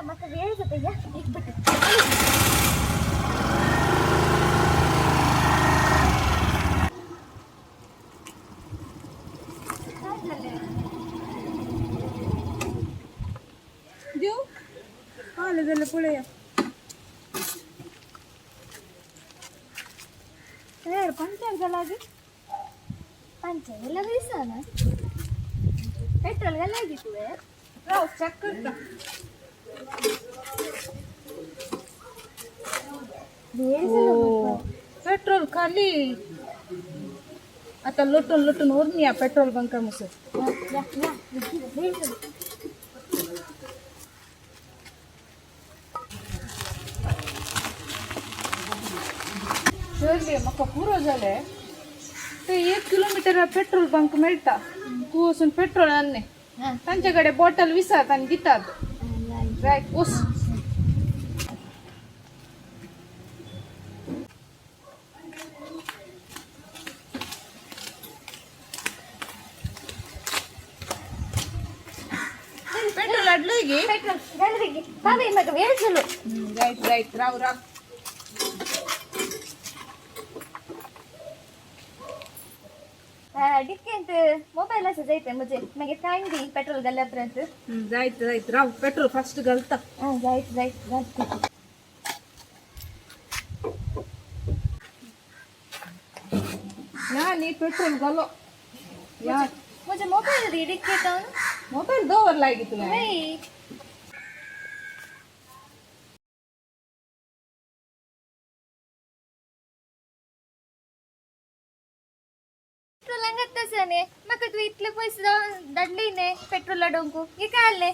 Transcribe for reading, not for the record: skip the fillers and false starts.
मका वेळ जाते या एक बट देऊ आलं झालं पुढे या यार पंचर झाला की पंचर मला दिसा ना पेट्रोल घालायची तू यार राव चेक कर का वेळ झाला पेट्रोल खाली आता लुटून लुटून उरून या पेट्रोल बंका मुसे या या वेळ झाला शोधले मका पुरो झालंय ते 1 किलोमीटर पेट्रोल बंक मिळता तू असून पेट्रोल आणणे हां त्यांच्याकडे बॉटल विसतात आणि देतात राईट उस पेट्रोल अडलंय गे पेट्रोल घाल रे बाबा मका वेळ झालो राईट राईट राव राव डिक्केंत मोबाईल असं जायचंय म्हणजे मागे टाइम दी पेट्रोल घाल्यापर्यंत जायचं जायचं राव पेट्रोल फास्ट घालता जायचं जायचं घालते या नी पेट्रोल घालो या म्हणजे मोबाईल दी डिक्केत मोबाईल दोवर लागी तुला नाही पेट्रोल अंगत तसं मग तू इतले पैसे दडले ने पेट्रोलला डोंकू हे काय आले